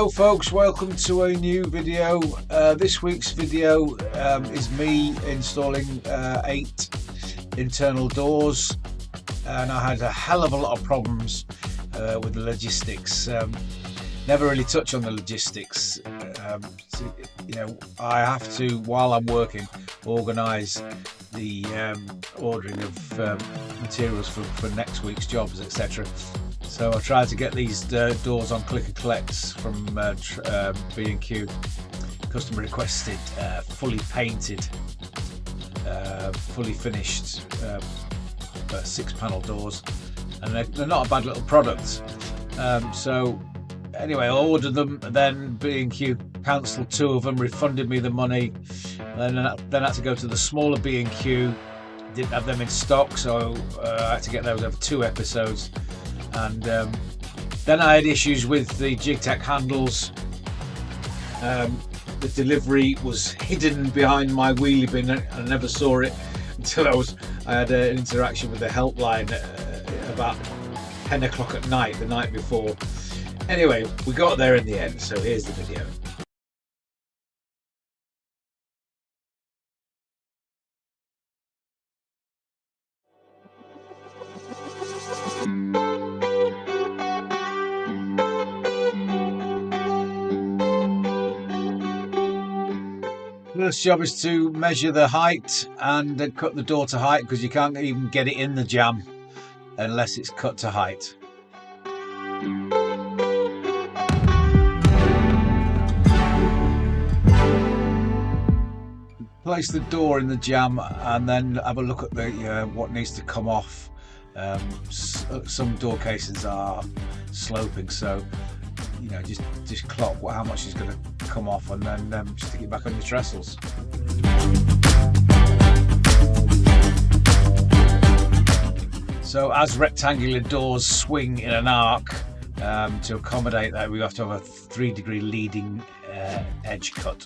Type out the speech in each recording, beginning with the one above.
Hello folks, welcome to a new video. This week's video is me installing 8 internal doors, and I had a hell of a lot of problems with the logistics. Never really touch on the logistics. I have to, while I'm working, organise the ordering of materials for next week's jobs, etc. So I tried to get these doors on click and collects from B&Q. Customer requested fully painted, fully finished 6-panel doors, and they're not a bad little product. So anyway, I ordered them, then B&Q cancelled 2 of them, refunded me the money, and then I had to go to the smaller B&Q. Didn't have them in stock, so I had to get those over 2 episodes. And then I had issues with the jig-tack handles. The delivery was hidden behind my wheelie bin. I never saw it until I had an interaction with the helpline about 10 o'clock at night the night before. Anyway, we got there in the end, so here's the video. First job is to measure the height and cut the door to height, because you can't even get it in the jamb unless it's cut to height. Place the door in the jamb and then have a look at the what needs to come off. Some door cases are sloping, so just clock how much is going to come off, and then stick it back on your trestles. So as rectangular doors swing in an arc, to accommodate that, we have to have a 3-degree leading edge cut.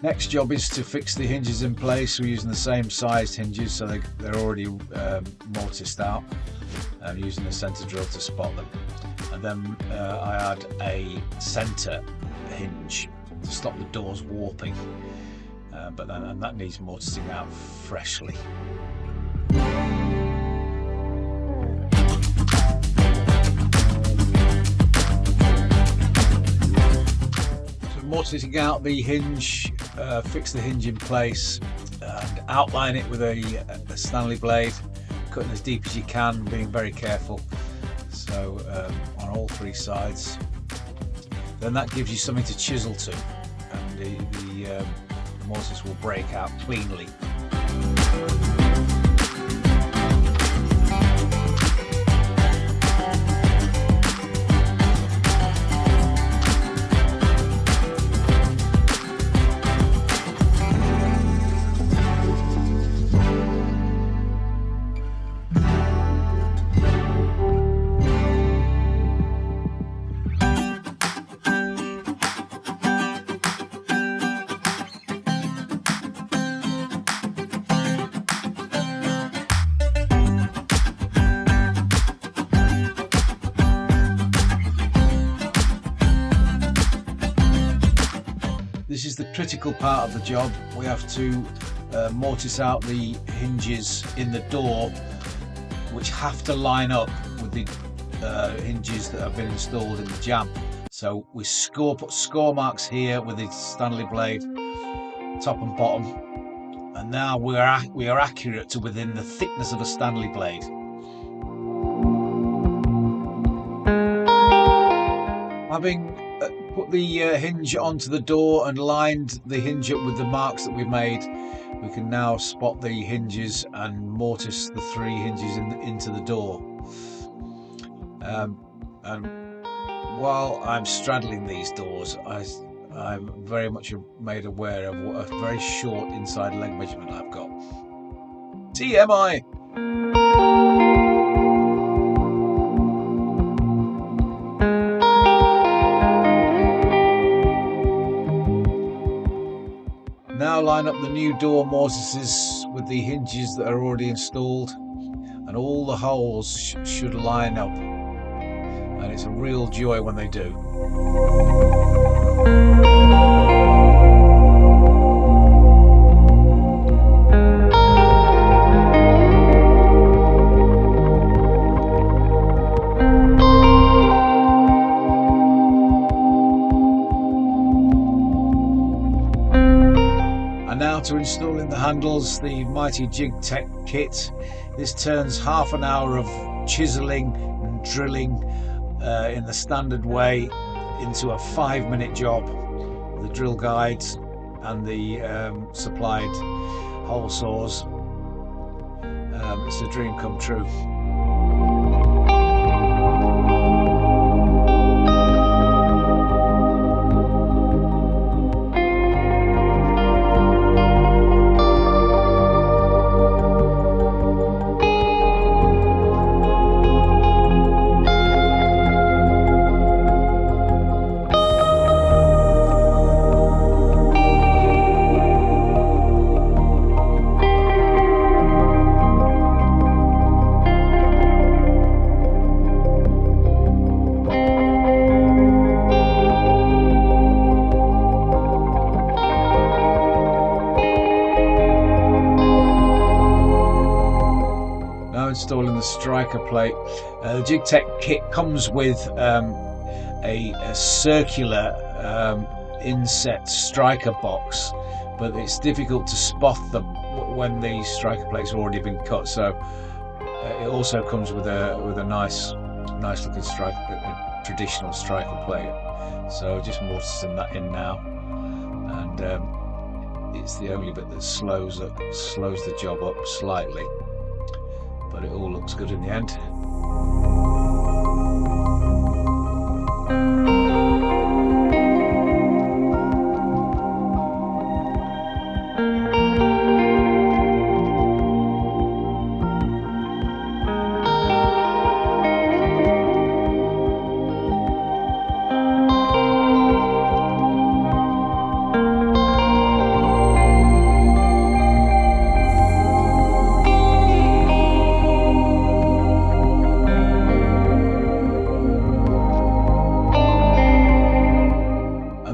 Next job is to fix the hinges in place. We're using the same sized hinges, so they're already mortised out. I'm using the centre drill to spot them. And then I add a centre hinge to stop the doors warping, and that needs mortising out freshly. Mortising out the hinge, fix the hinge in place, and outline it with a Stanley blade, cutting as deep as you can, being very careful. So on all 3 sides. Then that gives you something to chisel to, and the mortise will break out cleanly. This is the critical part of the job. We have to mortise out the hinges in the door, which have to line up with the hinges that have been installed in the jamb. So we put score marks here with the Stanley blade, top and bottom, and now we are accurate to within the thickness of a Stanley blade. Having put the hinge onto the door and lined the hinge up with the marks that we've made, we can now spot the hinges and mortise the 3 hinges into the door. And while I'm straddling these doors, I'm very much made aware of what a very short inside leg measurement I've got. TMI! Now line up the new door mortises with the hinges that are already installed. and all the holes should line up, and it's a real joy when they do. And now to installing the handles, the mighty Jig Tech kit. This turns half an hour of chiseling and drilling in the standard way into a 5-minute job. The drill guides and the supplied hole saws. It's a dream come true. Installing the striker plate. The Jig Tech kit comes with a circular inset striker box, but it's difficult to spot them when the striker plate's already been cut. So it also comes with a nice looking striker, traditional striker plate. So just mortising that in now, and it's the only bit that slows the job up slightly. But it all looks good in the end.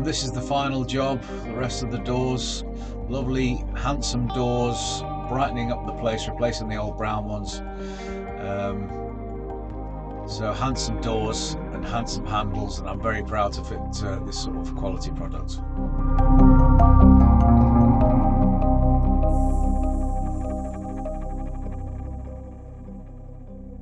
This is the final job, the rest of the doors. Lovely, handsome doors, brightening up the place, replacing the old brown ones. So handsome doors and handsome handles, and I'm very proud to fit this sort of quality product.